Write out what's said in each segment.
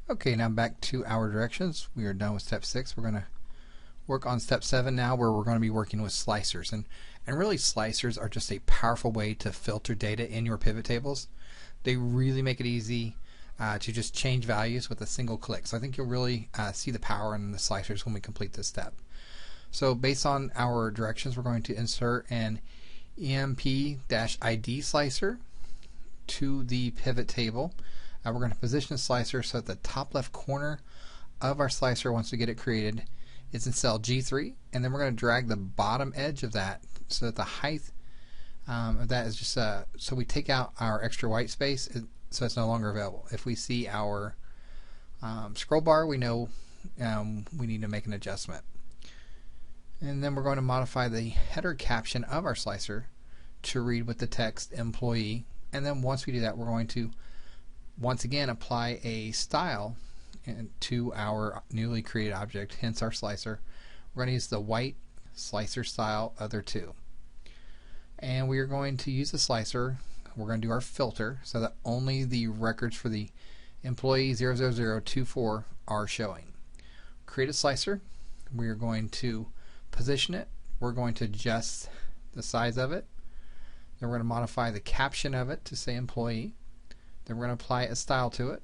Okay, now back to our directions. We are done with step 6. We're going to work on step 7 now, where we're going to be working with slicers. And really, slicers are just a powerful way to filter data in your pivot tables. They really make it easy to just change values with a single click. So I think you'll really see the power in the slicers when we complete this step. So based on our directions, we're going to insert an EMP-ID slicer to the pivot table. We're going to position the slicer so that the top left corner of our slicer, once we get it created, is in cell G3, and then we're going to drag the bottom edge of that so that the height of that is just so we take out our extra white space so it's no longer available. If we see our scroll bar, we know we need to make an adjustment. And then we're going to modify the header caption of our slicer to read with the text employee. And then once we do that, we're going to once again apply a style to our newly created object, hence our slicer. We're going to use the white slicer style other 2. And we are going to use the slicer. We're going to do our filter so that only the records for the employee 00024 are showing. Create a slicer. We are going to position it. We're going to adjust the size of it. Then we're going to modify the caption of it to say employee. Then we're going to apply a style to it,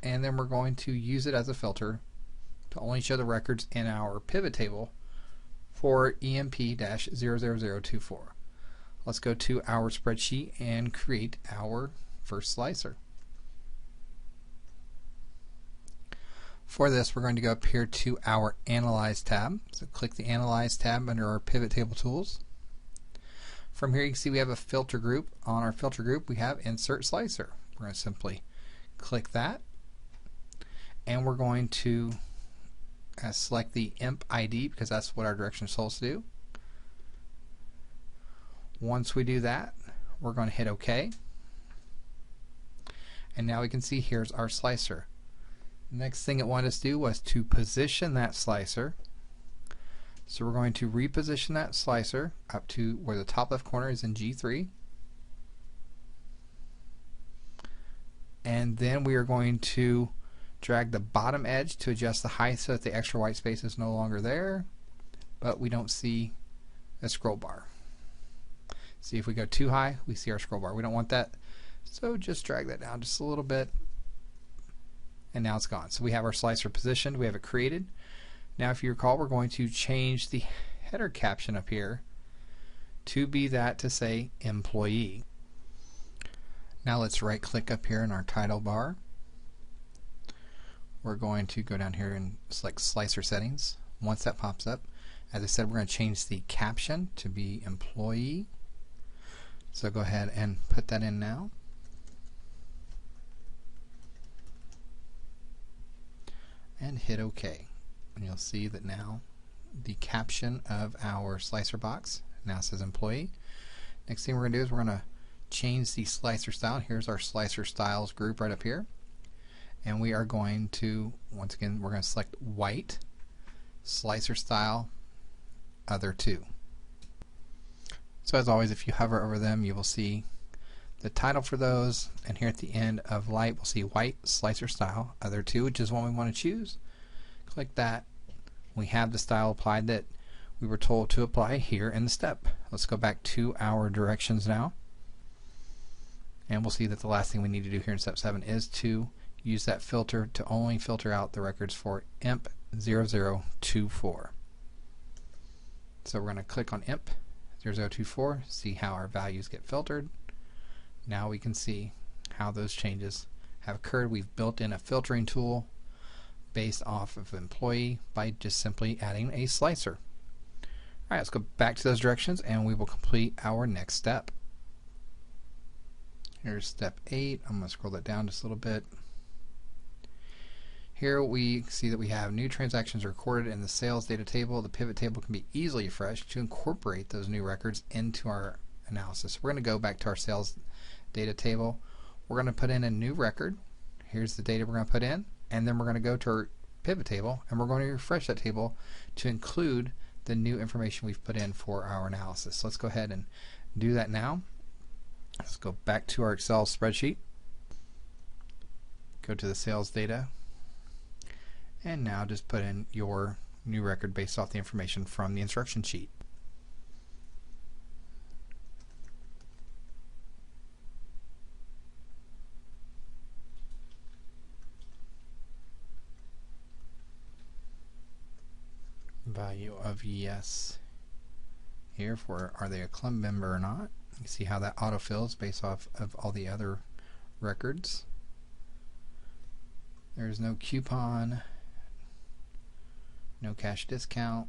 and then we're going to use it as a filter to only show the records in our pivot table for EMP-00024. Let's go to our spreadsheet and create our first slicer. For this, we're going to go up here to our Analyze tab. So click the Analyze tab under our pivot table tools. From here you can see we have a filter group. On our filter group we have Insert Slicer. We're going to simply click that, and we're going to select the EMP ID because that's what our direction is supposed to do. Once we do that, we're going to hit OK, and now we can see here's our slicer. The next thing it wanted us to do was to position that slicer. So we're going to reposition that slicer up to where the top left corner is in G3. And then we are going to drag the bottom edge to adjust the height so that the extra white space is no longer there, but we don't see a scroll bar. See, if we go too high, we see our scroll bar. We don't want that, so just drag that down just a little bit, and now it's gone. So we have our slicer positioned, we have it created. Now if you recall, we're going to change the header caption up here to be that to say employee. Now let's right click up here in our title bar. We're going to go down here and select slicer settings. Once that pops up, as I said, we're going to change the caption to be employee. So go ahead and put that in now. And hit OK. And you'll see that now the caption of our slicer box now says employee. Next thing we're going to do is we're going to change the slicer style. Here's our slicer styles group right up here, and we are going to, once again, we're going to select white slicer style other 2. So as always, if you hover over them, you will see the title for those, and here at the end of light we'll see white slicer style other 2, which is one we want to choose. Click that. We have the style applied that we were told to apply here in the step. Let's go back to our directions now. And we'll see that the last thing we need to do here in step 7 is to use that filter to only filter out the records for EMP-0024. So we're going to click on EMP-0024, see how our values get filtered. Now we can see how those changes have occurred. We've built in a filtering tool based off of employee by just simply adding a slicer. Alright, let's go back to those directions and we will complete our next step. Here's step 8. I'm going to scroll that down just a little bit. Here we see that we have new transactions recorded in the sales data table. The pivot table can be easily refreshed to incorporate those new records into our analysis. We're going to go back to our sales data table. We're going to put in a new record. Here's the data we're going to put in, and then we're going to go to our pivot table and we're going to refresh that table to include the new information we've put in for our analysis. So let's go ahead and do that now. Let's go back to our Excel spreadsheet, go to the sales data And now just put in your new record based off the information from the instruction sheet. Value of yes here for are they a club member or not. You see how that autofills based off of all the other records. There's no coupon, no cash discount.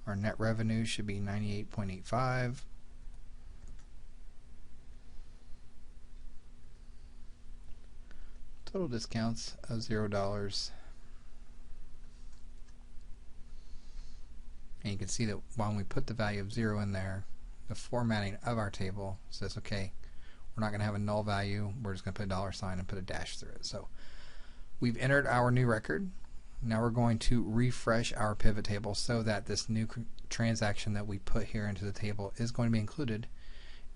Our net revenue should be 98.85. Total discounts of $0. And you can see that when we put the value of 0 in there, the formatting of our table says, okay, we're not going to have a null value. We're just going to put a $sign and put a dash through it. So we've entered our new record. Now we're going to refresh our pivot table so that this new transaction that we put here into the table is going to be included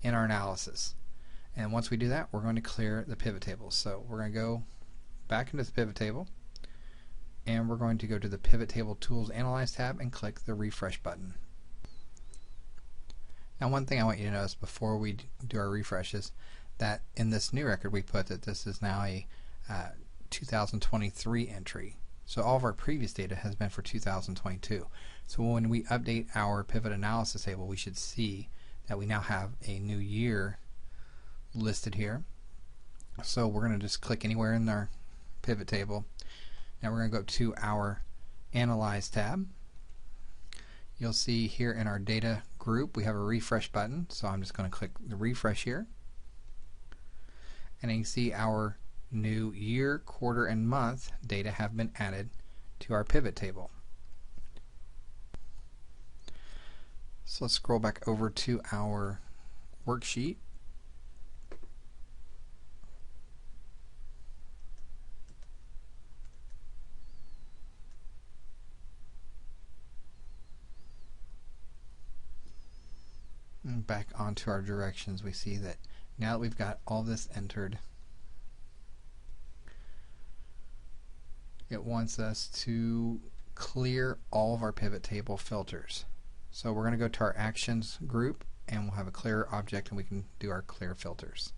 in our analysis. And once we do that, we're going to clear the pivot table. So we're going to go back into the pivot table, and we're going to go to the Pivot Table Tools Analyze tab and click the refresh button. Now one thing I want you to notice before we do our refresh is that in this new record we put that this is now a 2023 entry. So all of our previous data has been for 2022. So when we update our pivot analysis table, we should see that we now have a new year listed here. So we're going to just click anywhere in our pivot table. Now we're going to go to our Analyze tab. You'll see here in our data group we have a refresh button, so I'm just going to click the refresh here. And you can see our new year, quarter, and month data have been added to our pivot table. So let's scroll back over to our worksheet. And back onto our directions, we see that now that we've got all this entered, it wants us to clear all of our pivot table filters. So we're going to go to our actions group and we'll have a clear object and we can do our clear filters.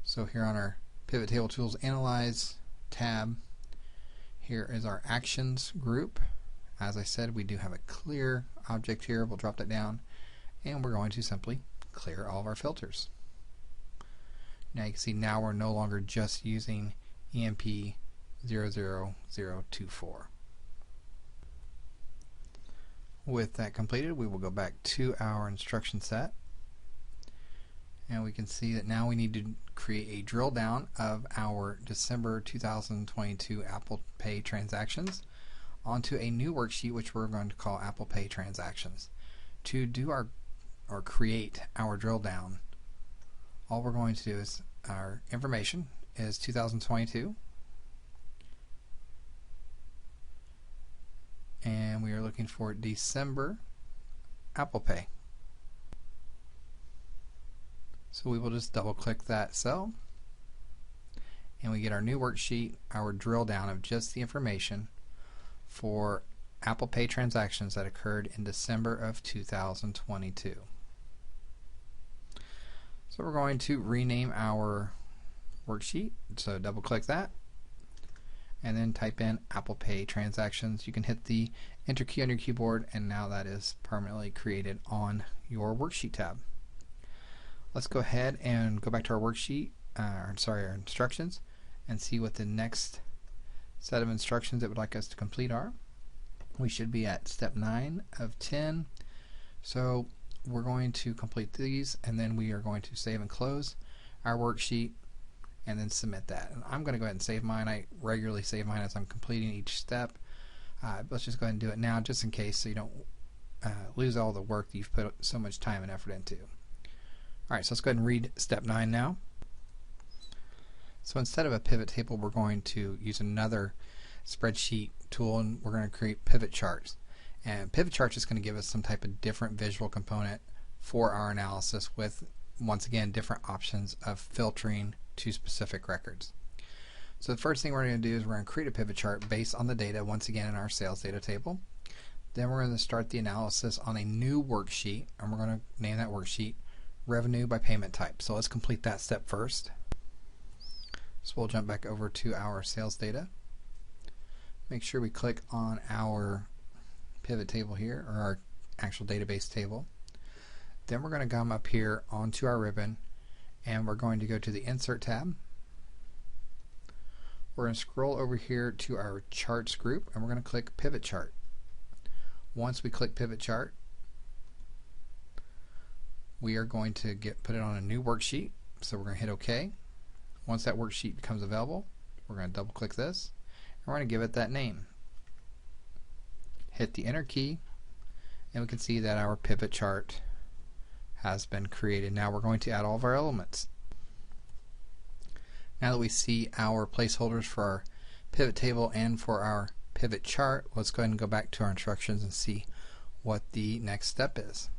So here on our Pivot Table Tools Analyze tab, here is our actions group. As I said, we do have a clear object here. We'll drop that down and we're going to simply clear all of our filters. Now you can see now we're no longer just using EMP 00024. With that completed, we will go back to our instruction set and we can see that now we need to create a drill down of our December 2022 Apple Pay transactions onto a new worksheet which we're going to call Apple Pay Transactions. To do our or create our drill down, all we're going to do is our information is 2022 and we are looking for December Apple Pay. So we will just double click that cell and we get our new worksheet, our drill down of just the information for Apple Pay transactions that occurred in December of 2022. So we're going to rename our worksheet, so double click that and then type in Apple Pay transactions. You can hit the enter key on your keyboard and now that is permanently created on your worksheet tab. Let's go ahead and go back to our worksheet, our instructions, and see what the next set of instructions it would like us to complete are. We should be at step 9 of 10. So we're going to complete these and then we are going to save and close our worksheet and then submit that. And I'm going to go ahead and save mine. I regularly save mine as I'm completing each step. Let's just go ahead and do it now just in case so you don't lose all the work that you've put so much time and effort into. Alright, so let's go ahead and read step 9 now. So instead of a pivot table, we're going to use another spreadsheet tool and we're going to create pivot charts. And pivot charts is going to give us some type of different visual component for our analysis with, once again, different options of filtering to specific records. So the first thing we're going to do is we're going to create a pivot chart based on the data once again in our sales data table. Then we're going to start the analysis on a new worksheet, and we're going to name that worksheet Revenue by Payment Type. So let's complete that step first. So we'll jump back over to our sales data. Make sure we click on our pivot table here, or our actual database table. Then we're going to come up here onto our ribbon, and we're going to go to the Insert tab. We're going to scroll over here to our Charts group, and we're going to click Pivot Chart. Once we click Pivot Chart, we are going to put it on a new worksheet. So we're going to hit OK. Once that worksheet becomes available, we're going to double click this, and we're going to give it that name. Hit the Enter key, and we can see that our pivot chart has been created. Now we're going to add all of our elements. Now that we see our placeholders for our pivot table and for our pivot chart, let's go ahead and go back to our instructions and see what the next step is.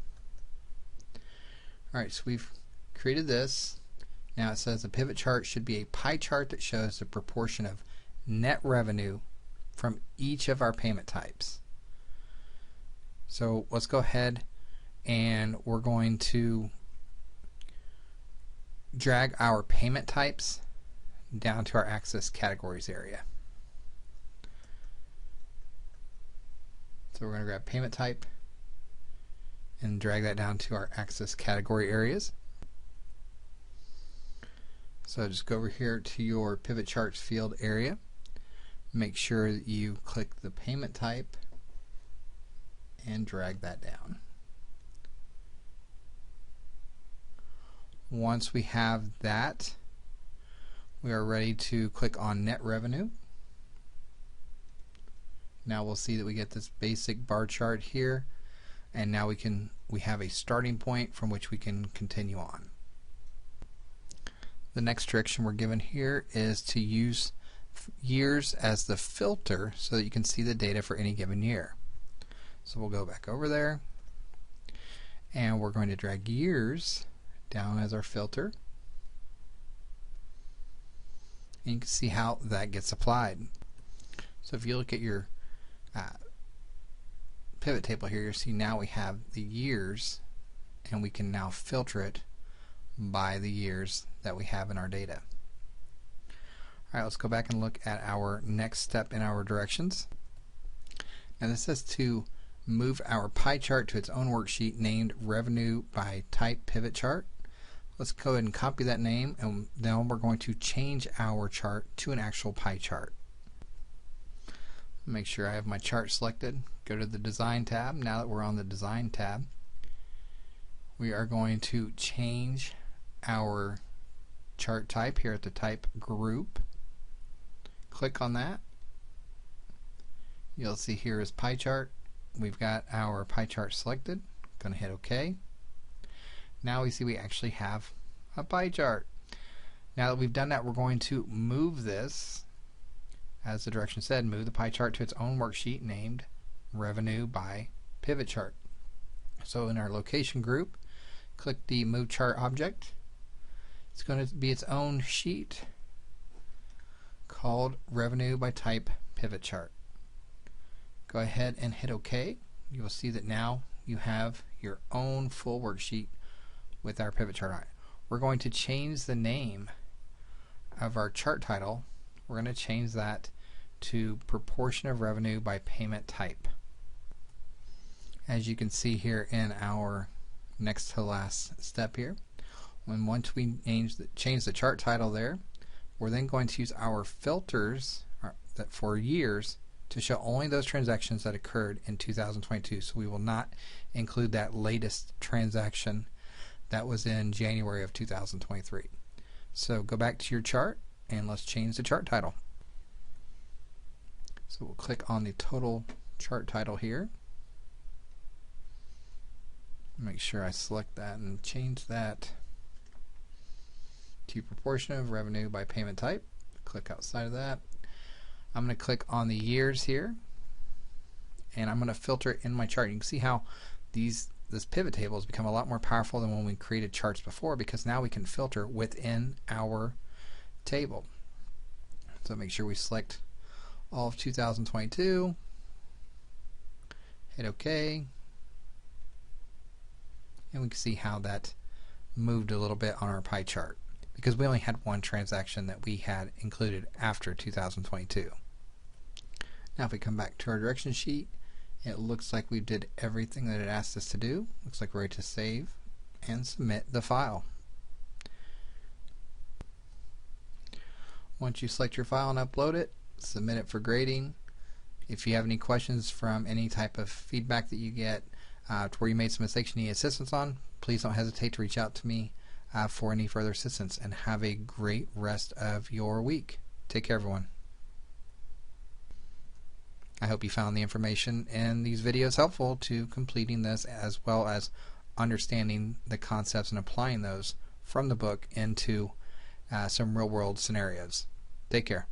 Alright, so we've created this. Now it says the pivot chart should be a pie chart that shows the proportion of net revenue from each of our payment types. So let's go ahead and we're going to drag our payment types down to our Access Categories area. So we're going to grab Payment Type and drag that down to our Access Category areas. So just go over here to your Pivot Charts field area. Make sure that you click the Payment Type and drag that down. Once we have that, we are ready to click on Net Revenue. Now we'll see that we get this basic bar chart here, and now we have a starting point from which we can continue on. The next direction we're given here is to use years as the filter so that you can see the data for any given year. So we'll go back over there, and we're going to drag years down as our filter. And you can see how that gets applied. So if you look at your pivot table here, you'll see now we have the years, and we can now filter it by the years that we have in our data. Alright, let's go back and look at our next step in our directions. Now this says to move our pie chart to its own worksheet named Revenue by Type Pivot Chart. Let's go ahead and copy that name, and then we're going to change our chart to an actual pie chart. Make sure I have my chart selected. Go to the Design tab. Now that we're on the Design tab, we are going to change our chart type here at the Type group. Click on that. You'll see here is pie chart. We've got our pie chart selected. Going to hit OK. Now we see we actually have a pie chart. Now that we've done that, we're going to move this, as the direction said, move the pie chart to its own worksheet named Revenue by Pivot Chart. So in our location group, click the Move Chart object. It's going to be its own sheet called Revenue by Type Pivot Chart. Go ahead and hit OK. You will see that now you have your own full worksheet with our pivot chart on it. We're going to change the name of our chart title. We're going to change that to Proportion of Revenue by Payment Type. As you can see here in our next to last step here, once we change the chart title there, we're then going to use our filters for years to show only those transactions that occurred in 2022. So we will not include that latest transaction that was in January of 2023. So go back to your chart and let's change the chart title. So we'll click on the total chart title here. Make sure I select that and change that to Proportion of Revenue by Payment Type. Click outside of that. I'm going to click on the years here, and I'm going to filter it in my chart. You can see how this pivot table has become a lot more powerful than when we created charts before, because now we can filter within our table. So make sure we select all of 2022, hit OK, and we can see how that moved a little bit on our pie chart because we only had one transaction that we had included after 2022. Now if we come back to our direction sheet, it looks like we did everything that it asked us to do. Looks like we're ready to save and submit the file. Once you select your file and upload it, submit it for grading. If you have any questions from any type of feedback that you get to where you made some mistakes you need assistance on, please don't hesitate to reach out to me for any further assistance, and have a great rest of your week. Take care, everyone. I hope you found the information in these videos helpful to completing this, as well as understanding the concepts and applying those from the book into some real-world scenarios. Take care.